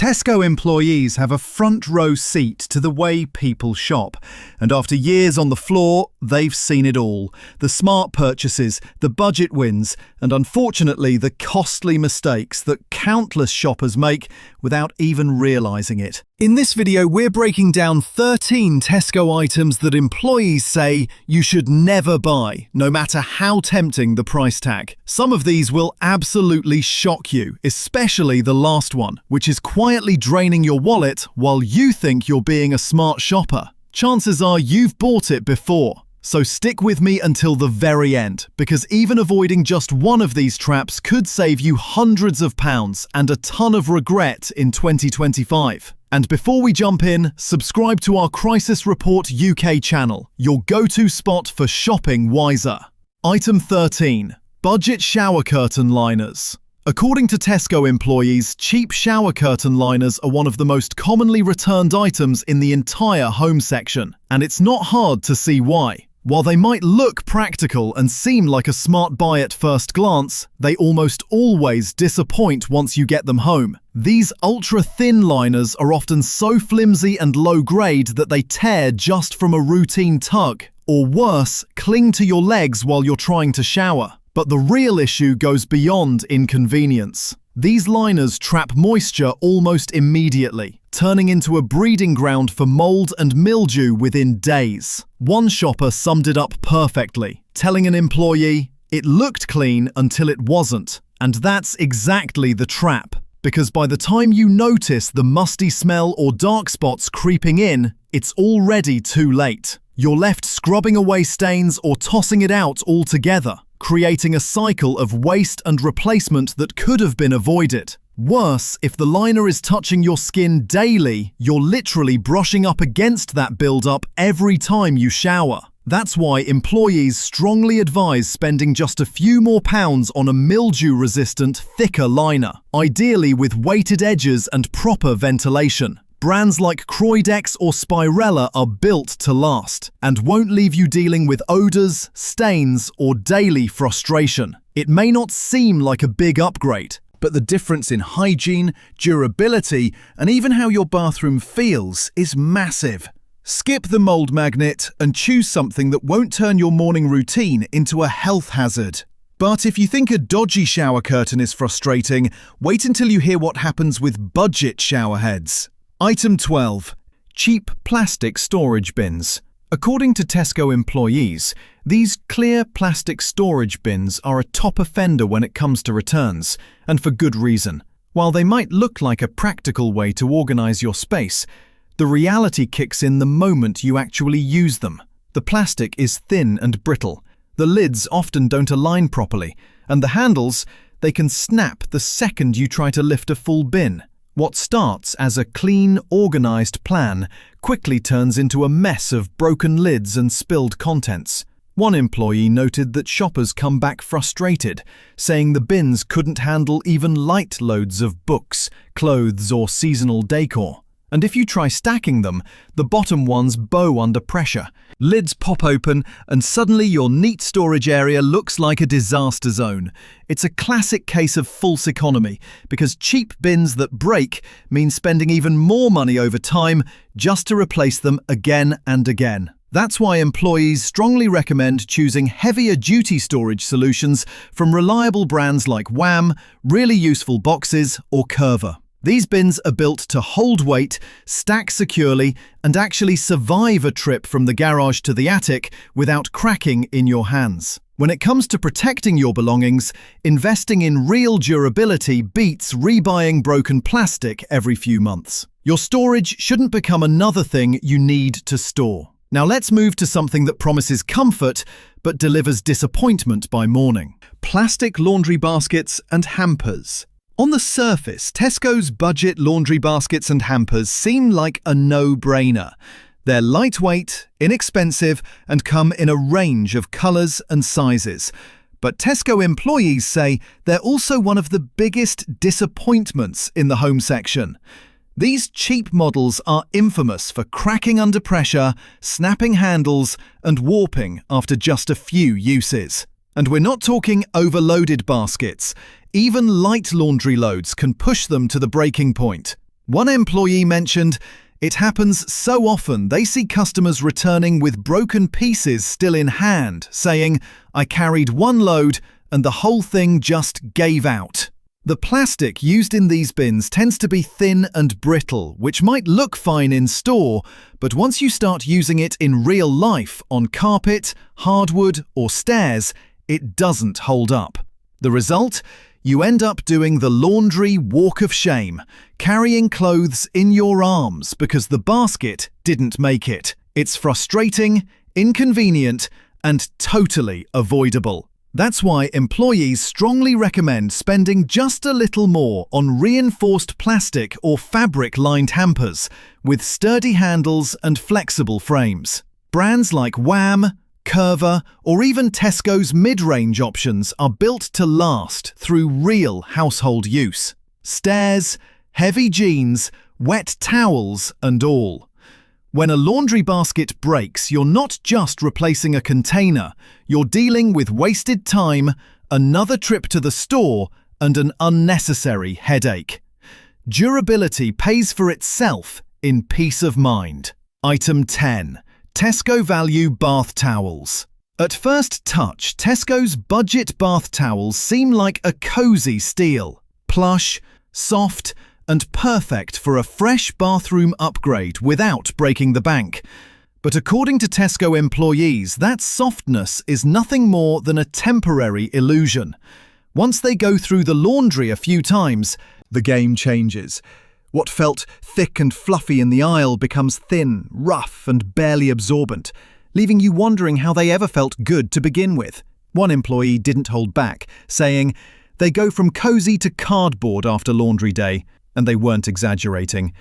Tesco employees have a front row seat to the way people shop, and after years on the floor, they've seen it all. The smart purchases, the budget wins, and unfortunately the costly mistakes that countless shoppers make without even realising it. In this video, we're breaking down 13 Tesco items that employees say you should never buy, no matter how tempting the price tag. Some of these will absolutely shock you, especially the last one, which is quietly draining your wallet while you think you're being a smart shopper. Chances are you've bought it before. So stick with me until the very end, because even avoiding just one of these traps could save you hundreds of pounds and a ton of regret in 2025. And before we jump in, subscribe to our Crisis Report UK channel, your go-to spot for shopping wiser. Item 13. Budget shower curtain liners. According to Tesco employees, cheap shower curtain liners are one of the most commonly returned items in the entire home section, and it's not hard to see why. While they might look practical and seem like a smart buy at first glance, they almost always disappoint once you get them home. These ultra-thin liners are often so flimsy and low-grade that they tear just from a routine tug, or worse, cling to your legs while you're trying to shower. But the real issue goes beyond inconvenience. These liners trap moisture almost immediately, turning into a breeding ground for mold and mildew within days. One shopper summed it up perfectly, telling an employee, "It looked clean until it wasn't." And that's exactly the trap, because by the time you notice the musty smell or dark spots creeping in, it's already too late. You're left scrubbing away stains or tossing it out altogether, creating a cycle of waste and replacement that could have been avoided. Worse, if the liner is touching your skin daily, you're literally brushing up against that build-up every time you shower. That's why employees strongly advise spending just a few more pounds on a mildew-resistant, thicker liner, ideally with weighted edges and proper ventilation. Brands like Croidex or Spirella are built to last and won't leave you dealing with odours, stains, or daily frustration. It may not seem like a big upgrade, but the difference in hygiene, durability, and even how your bathroom feels is massive. Skip the mold magnet and choose something that won't turn your morning routine into a health hazard. But if you think a dodgy shower curtain is frustrating, wait until you hear what happens with budget shower heads. Item 12. Cheap plastic storage bins. According to Tesco employees, these clear plastic storage bins are a top offender when it comes to returns, and for good reason. While they might look like a practical way to organise your space, the reality kicks in the moment you actually use them. The plastic is thin and brittle, the lids often don't align properly, and the handles, they can snap the second you try to lift a full bin. What starts as a clean, organised plan quickly turns into a mess of broken lids and spilled contents. One employee noted that shoppers come back frustrated, saying the bins couldn't handle even light loads of books, clothes, or seasonal decor. And if you try stacking them, the bottom ones bow under pressure. Lids pop open, and suddenly your neat storage area looks like a disaster zone. It's a classic case of false economy, because cheap bins that break mean spending even more money over time just to replace them again and again. That's why employees strongly recommend choosing heavier duty storage solutions from reliable brands like Wham, Really Useful Boxes, or Curver. These bins are built to hold weight, stack securely, and actually survive a trip from the garage to the attic without cracking in your hands. When it comes to protecting your belongings, investing in real durability beats rebuying broken plastic every few months. Your storage shouldn't become another thing you need to store. Now let's move to something that promises comfort but delivers disappointment by morning. Plastic laundry baskets and hampers. On the surface, Tesco's budget laundry baskets and hampers seem like a no-brainer. They're lightweight, inexpensive, and come in a range of colours and sizes. But Tesco employees say they're also one of the biggest disappointments in the home section. These cheap models are infamous for cracking under pressure, snapping handles, and warping after just a few uses. And we're not talking overloaded baskets. Even light laundry loads can push them to the breaking point. One employee mentioned, "It happens so often they see customers returning with broken pieces still in hand, saying, 'I carried one load and the whole thing just gave out.'" The plastic used in these bins tends to be thin and brittle, which might look fine in store, but once you start using it in real life on carpet, hardwood, or stairs, it doesn't hold up. The result? You end up doing the laundry walk of shame, carrying clothes in your arms because the basket didn't make it. It's frustrating, inconvenient, and totally avoidable. That's why employees strongly recommend spending just a little more on reinforced plastic or fabric-lined hampers with sturdy handles and flexible frames. Brands like Wham!, Curva, or even Tesco's mid-range options are built to last through real household use. Stairs, heavy jeans, wet towels, and all. When a laundry basket breaks, you're not just replacing a container, you're dealing with wasted time, another trip to the store, and an unnecessary headache. Durability pays for itself in peace of mind. Item 10. Tesco Value Bath Towels. At first touch, Tesco's budget bath towels seem like a cozy steal. Plush, soft, and perfect for a fresh bathroom upgrade without breaking the bank. But according to Tesco employees, that softness is nothing more than a temporary illusion. Once they go through the laundry a few times, the game changes. What felt thick and fluffy in the aisle becomes thin, rough, and barely absorbent, leaving you wondering how they ever felt good to begin with. One employee didn't hold back, saying, "They go from cozy to cardboard after laundry day," and they weren't exaggerating.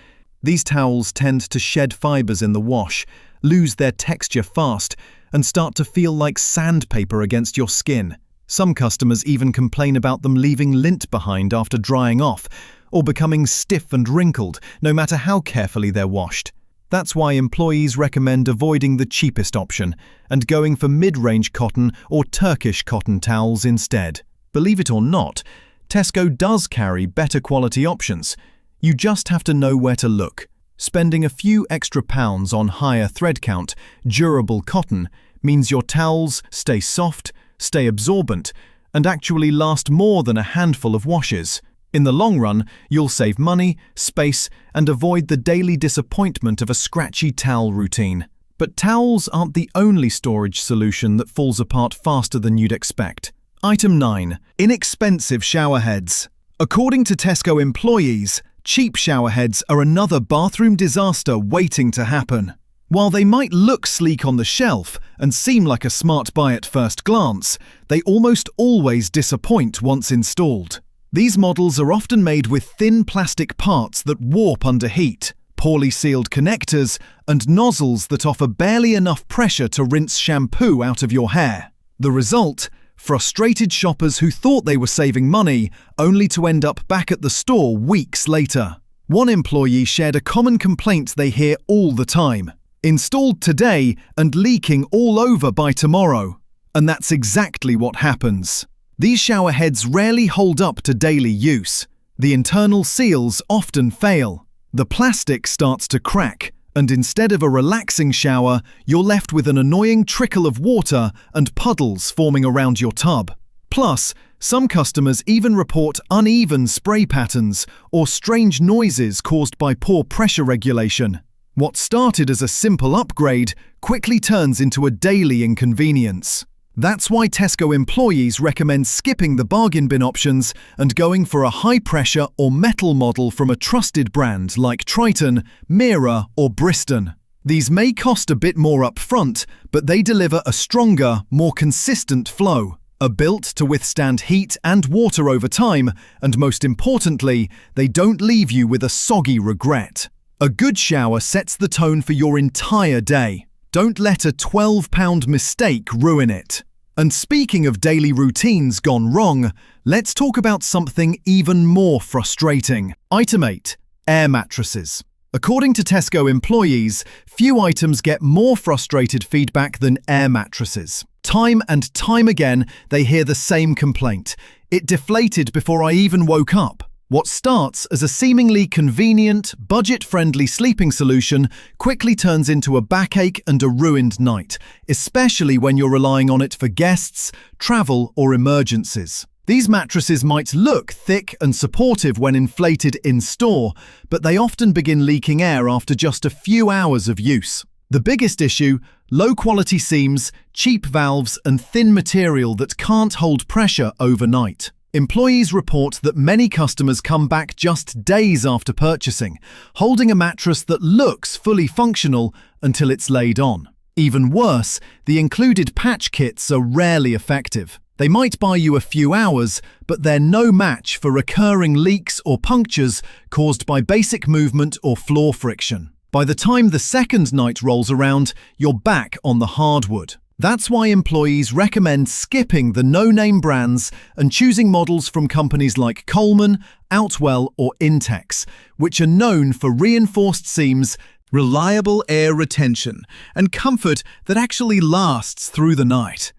These towels tend to shed fibres in the wash, lose their texture fast, and start to feel like sandpaper against your skin. Some customers even complain about them leaving lint behind after drying off, or becoming stiff and wrinkled, no matter how carefully they're washed. That's why employees recommend avoiding the cheapest option and going for mid-range cotton or Turkish cotton towels instead. Believe it or not, Tesco does carry better quality options. You just have to know where to look. Spending a few extra pounds on higher thread count, durable cotton, means your towels stay soft, stay absorbent, and actually last more than a handful of washes. In the long run, you'll save money, space, and avoid the daily disappointment of a scratchy towel routine. But towels aren't the only storage solution that falls apart faster than you'd expect. Item 9. Inexpensive showerheads. According to Tesco employees, cheap showerheads are another bathroom disaster waiting to happen. While they might look sleek on the shelf and seem like a smart buy at first glance, they almost always disappoint once installed. These models are often made with thin plastic parts that warp under heat, poorly sealed connectors, and nozzles that offer barely enough pressure to rinse shampoo out of your hair. The result? Frustrated shoppers who thought they were saving money, only to end up back at the store weeks later. One employee shared a common complaint they hear all the time: installed today and leaking all over by tomorrow. And that's exactly what happens. These showerheads rarely hold up to daily use. The internal seals often fail. The plastic starts to crack, and instead of a relaxing shower, you're left with an annoying trickle of water and puddles forming around your tub. Plus, some customers even report uneven spray patterns or strange noises caused by poor pressure regulation. What started as a simple upgrade quickly turns into a daily inconvenience. That's why Tesco employees recommend skipping the bargain bin options and going for a high-pressure or metal model from a trusted brand like Triton, Mira, or Bristol. These may cost a bit more up front, but they deliver a stronger, more consistent flow, are built to withstand heat and water over time, and most importantly, they don't leave you with a soggy regret. A good shower sets the tone for your entire day. Don't let a £12 mistake ruin it. And speaking of daily routines gone wrong, let's talk about something even more frustrating. Item 8. Air mattresses. According to Tesco employees, few items get more frustrated feedback than air mattresses. Time and time again, they hear the same complaint: "It deflated before I even woke up." What starts as a seemingly convenient, budget-friendly sleeping solution quickly turns into a backache and a ruined night, especially when you're relying on it for guests, travel, or emergencies. These mattresses might look thick and supportive when inflated in store, but they often begin leaking air after just a few hours of use. The biggest issue: low-quality seams, cheap valves, and thin material that can't hold pressure overnight. Employees report that many customers come back just days after purchasing, holding a mattress that looks fully functional until it's laid on. Even worse, the included patch kits are rarely effective. They might buy you a few hours, but they're no match for recurring leaks or punctures caused by basic movement or floor friction. By the time the second night rolls around, you're back on the hardwood. That's why employees recommend skipping the no-name brands and choosing models from companies like Coleman, Outwell, or Intex, which are known for reinforced seams, reliable air retention, and comfort that actually lasts through the night.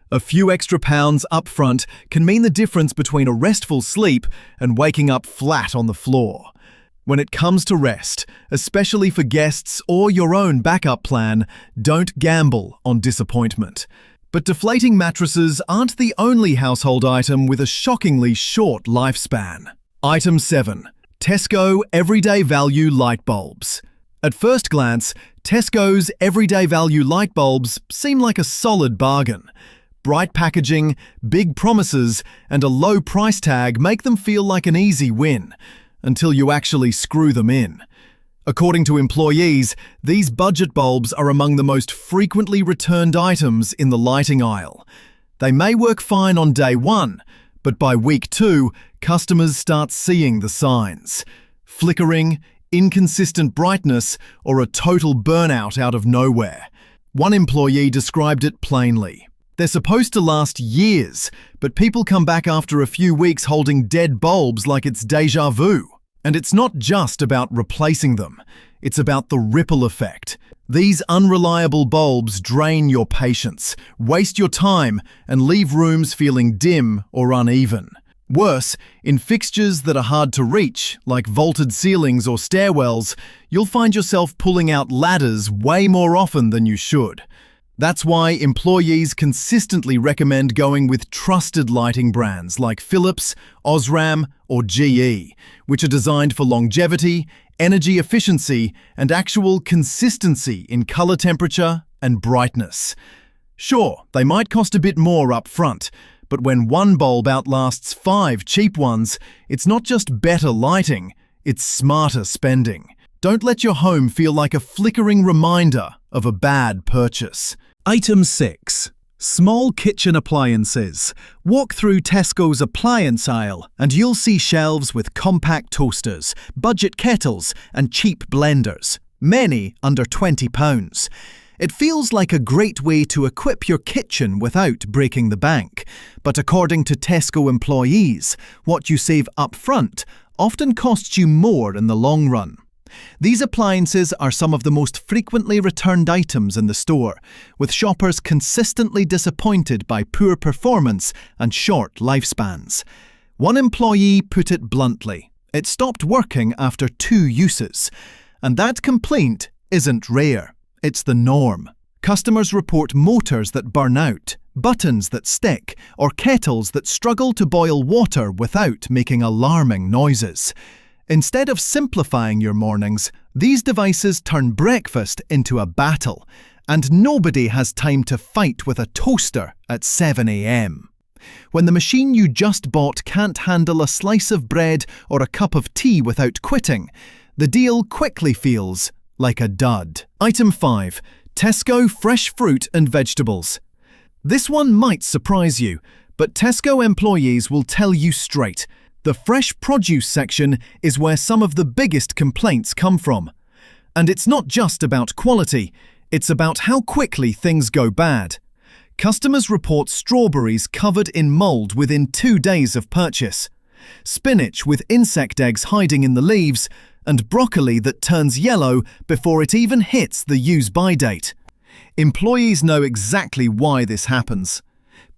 A few extra pounds up front can mean the difference between a restful sleep and waking up flat on the floor. When it comes to rest, especially for guests or your own backup plan, don't gamble on disappointment. But deflating mattresses aren't the only household item with a shockingly short lifespan. Item 7. Tesco Everyday Value Light Bulbs. At first glance, Tesco's Everyday Value light bulbs seem like a solid bargain. Bright packaging, big promises, and a low price tag make them feel like an easy win, until you actually screw them in. According to employees, these budget bulbs are among the most frequently returned items in the lighting aisle. They may work fine on day 1, but by week 2, customers start seeing the signs: flickering, inconsistent brightness, or a total burnout out of nowhere. One employee described it plainly: they're supposed to last years, but people come back after a few weeks holding dead bulbs like it's déjà vu. And it's not just about replacing them, it's about the ripple effect. These unreliable bulbs drain your patience, waste your time, and leave rooms feeling dim or uneven. Worse, in fixtures that are hard to reach, like vaulted ceilings or stairwells, you'll find yourself pulling out ladders way more often than you should. That's why employees consistently recommend going with trusted lighting brands like Philips, Osram, or GE, which are designed for longevity, energy efficiency, and actual consistency in color temperature and brightness. Sure, they might cost a bit more up front, but when one bulb outlasts 5 cheap ones, it's not just better lighting, it's smarter spending. Don't let your home feel like a flickering reminder of a bad purchase. Item 6. Small kitchen appliances. Walk through Tesco's appliance aisle and you'll see shelves with compact toasters, budget kettles, and cheap blenders, many under £20. It feels like a great way to equip your kitchen without breaking the bank. But according to Tesco employees, what you save up front often costs you more in the long run. These appliances are some of the most frequently returned items in the store, with shoppers consistently disappointed by poor performance and short lifespans. One employee put it bluntly: it stopped working after 2 uses. And that complaint isn't rare, it's the norm. Customers report motors that burn out, buttons that stick, or kettles that struggle to boil water without making alarming noises. Instead of simplifying your mornings, these devices turn breakfast into a battle, and nobody has time to fight with a toaster at 7 a.m. When the machine you just bought can't handle a slice of bread or a cup of tea without quitting, the deal quickly feels like a dud. Item 5. Tesco Fresh Fruit and Vegetables. This one might surprise you, but Tesco employees will tell you straight: the fresh produce section is where some of the biggest complaints come from. And it's not just about quality, it's about how quickly things go bad. Customers report strawberries covered in mold within 2 days of purchase, spinach with insect eggs hiding in the leaves, and broccoli that turns yellow before it even hits the use-by date. Employees know exactly why this happens.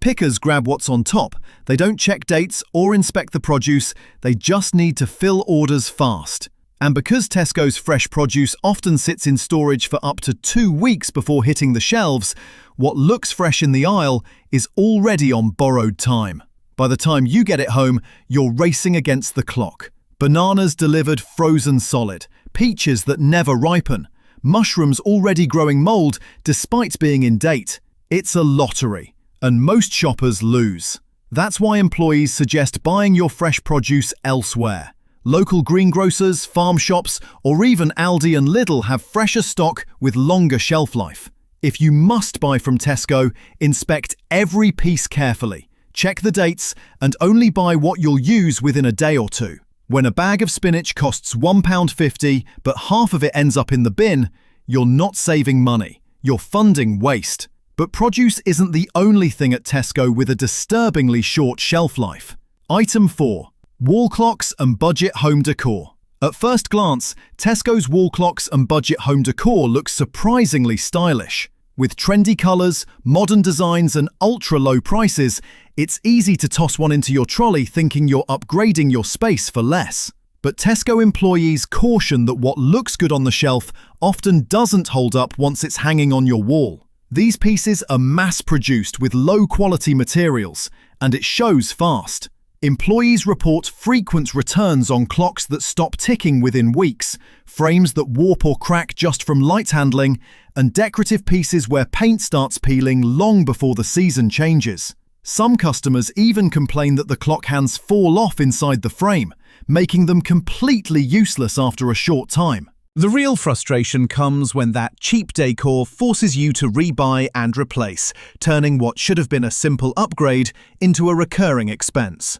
Pickers grab what's on top. They don't check dates or inspect the produce, they just need to fill orders fast. And because Tesco's fresh produce often sits in storage for up to 2 weeks before hitting the shelves, what looks fresh in the aisle is already on borrowed time. By the time you get it home, you're racing against the clock. Bananas delivered frozen solid, peaches that never ripen, mushrooms already growing mold despite being in date. It's a lottery, and most shoppers lose. That's why employees suggest buying your fresh produce elsewhere. Local greengrocers, farm shops, or even Aldi and Lidl have fresher stock with longer shelf life. If you must buy from Tesco, inspect every piece carefully, check the dates, and only buy what you'll use within a day or two. When a bag of spinach costs £1.50 but half of it ends up in the bin, you're not saving money, you're funding waste. But produce isn't the only thing at Tesco with a disturbingly short shelf life. Item 4. Wall clocks and budget home decor. At first glance, Tesco's wall clocks and budget home decor look surprisingly stylish. With trendy colours, modern designs and ultra-low prices, it's easy to toss one into your trolley thinking you're upgrading your space for less. But Tesco employees caution that what looks good on the shelf often doesn't hold up once it's hanging on your wall. These pieces are mass-produced with low-quality materials, and it shows fast. Employees report frequent returns on clocks that stop ticking within weeks, frames that warp or crack just from light handling, and decorative pieces where paint starts peeling long before the season changes. Some customers even complain that the clock hands fall off inside the frame, making them completely useless after a short time. The real frustration comes when that cheap decor forces you to rebuy and replace, turning what should have been a simple upgrade into a recurring expense.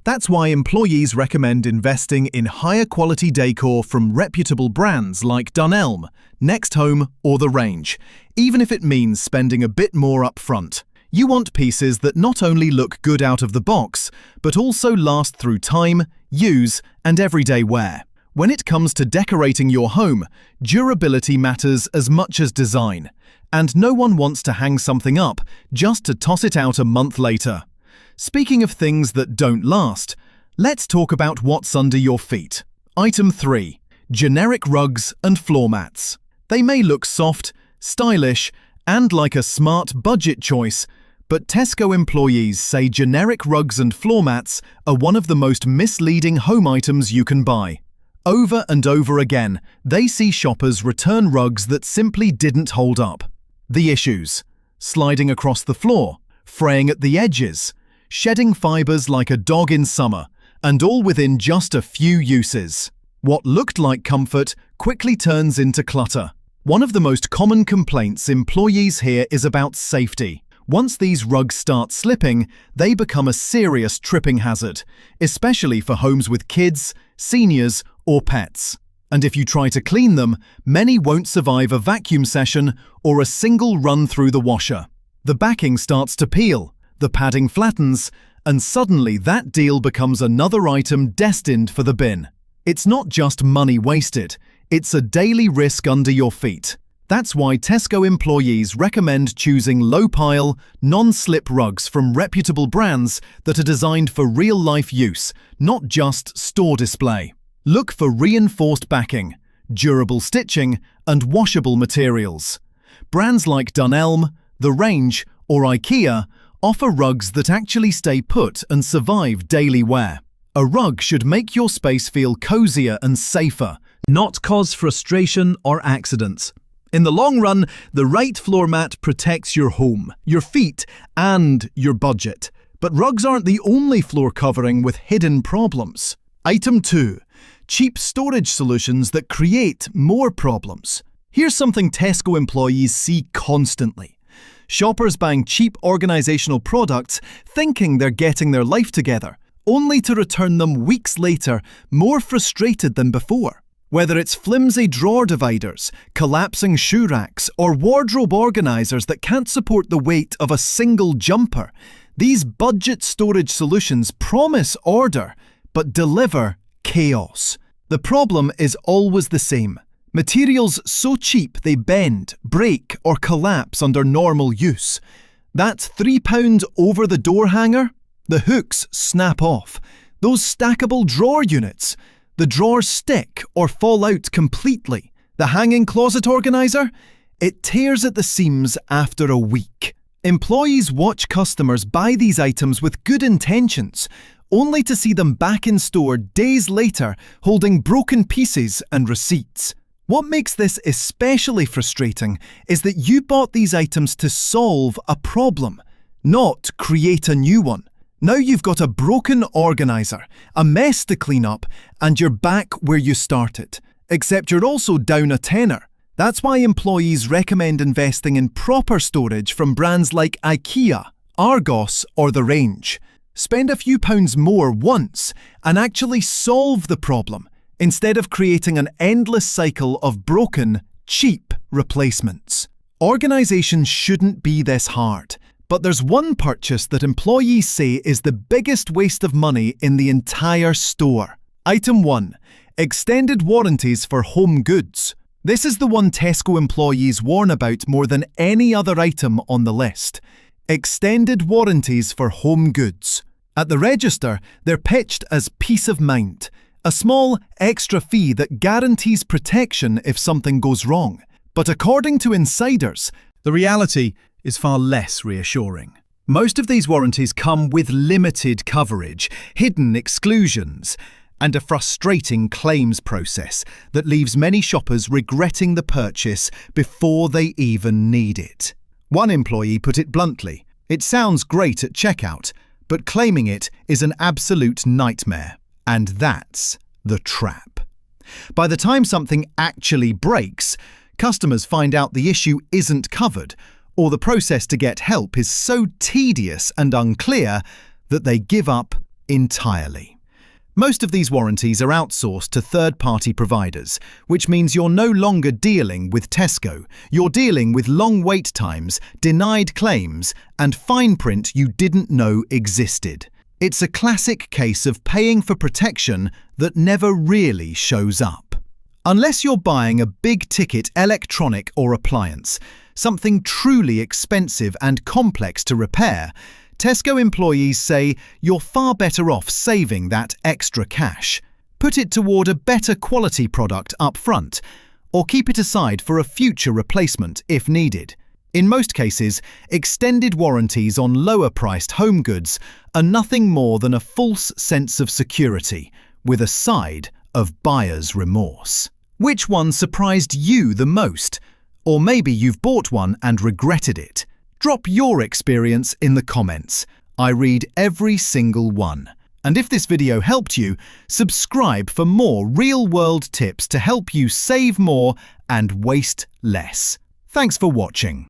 That's why employees recommend investing in higher quality decor from reputable brands like Dunelm, Next Home, or The Range, even if it means spending a bit more up front. You want pieces that not only look good out of the box, but also last through time, use, and everyday wear. When it comes to decorating your home, durability matters as much as design, and no one wants to hang something up just to toss it out a month later. Speaking of things that don't last, let's talk about what's under your feet. Item 3. Generic rugs and floor mats. They may look soft, stylish, and like a smart budget choice, but Tesco employees say generic rugs and floor mats are one of the most misleading home items you can buy. Over and over again, they see shoppers return rugs that simply didn't hold up. The issues: sliding across the floor, fraying at the edges, shedding fibres like a dog in summer, and all within just a few uses. What looked like comfort quickly turns into clutter. One of the most common complaints employees hear is about safety. Once these rugs start slipping, they become a serious tripping hazard, especially for homes with kids, seniors, or pets. And if you try to clean them, many won't survive a vacuum session or a single run through the washer. The backing starts to peel, the padding flattens, and suddenly that deal becomes another item destined for the bin. It's not just money wasted, it's a daily risk under your feet. That's why Tesco employees recommend choosing low-pile, non-slip rugs from reputable brands that are designed for real-life use, not just store display. Look for reinforced backing, durable stitching, and washable materials. Brands like Dunelm, The Range, or IKEA offer rugs that actually stay put and survive daily wear. A rug should make your space feel cozier and safer, not cause frustration or accidents. In the long run, the right floor mat protects your home, your feet, and your budget. But rugs aren't the only floor covering with hidden problems. Item 2. Cheap storage solutions that create more problems. Here's something Tesco employees see constantly. Shoppers buying cheap organisational products thinking they're getting their life together, only to return them weeks later more frustrated than before. Whether it's flimsy drawer dividers, collapsing shoe racks, or wardrobe organisers that can't support the weight of a single jumper, these budget storage solutions promise order, but deliver chaos. The problem is always the same. Materials so cheap they bend, break, or collapse under normal use. That's £3 over the door hanger. The hooks snap off. Those stackable drawer units. The drawers stick or fall out completely. The hanging closet organiser? It tears at the seams after a week. Employees watch customers buy these items with good intentions, only to see them back in store days later holding broken pieces and receipts. What makes this especially frustrating is that you bought these items to solve a problem, not create a new one. Now you've got a broken organiser, a mess to clean up, and you're back where you started. Except you're also down a tenner. That's why employees recommend investing in proper storage from brands like IKEA, Argos, or The Range. Spend a few pounds more once and actually solve the problem, instead of creating an endless cycle of broken, cheap replacements. Organisation shouldn't be this hard, but there's one purchase that employees say is the biggest waste of money in the entire store. Item 1. Extended warranties for home goods. This is the one Tesco employees warn about more than any other item on the list. Extended warranties for home goods. At the register, they're pitched as peace of mind, a small extra fee that guarantees protection if something goes wrong. But according to insiders, the reality is far less reassuring. Most of these warranties come with limited coverage, hidden exclusions, and a frustrating claims process that leaves many shoppers regretting the purchase before they even need it. One employee put it bluntly, "It sounds great at checkout, but claiming it is an absolute nightmare." And that's the trap. By the time something actually breaks, customers find out the issue isn't covered, or the process to get help is so tedious and unclear that they give up entirely. Most of these warranties are outsourced to third-party providers, which means you're no longer dealing with Tesco. You're dealing with long wait times, denied claims, and fine print you didn't know existed. It's a classic case of paying for protection that never really shows up. Unless you're buying a big-ticket electronic or appliance, something truly expensive and complex to repair, Tesco employees say you're far better off saving that extra cash. Put it toward a better quality product up front, or keep it aside for a future replacement if needed. In most cases, extended warranties on lower-priced home goods are nothing more than a false sense of security, with a side of buyer's remorse. Which one surprised you the most? Or maybe you've bought one and regretted it. Drop your experience in the comments. I read every single one. And if this video helped you, subscribe for more real-world tips to help you save more and waste less. Thanks for watching.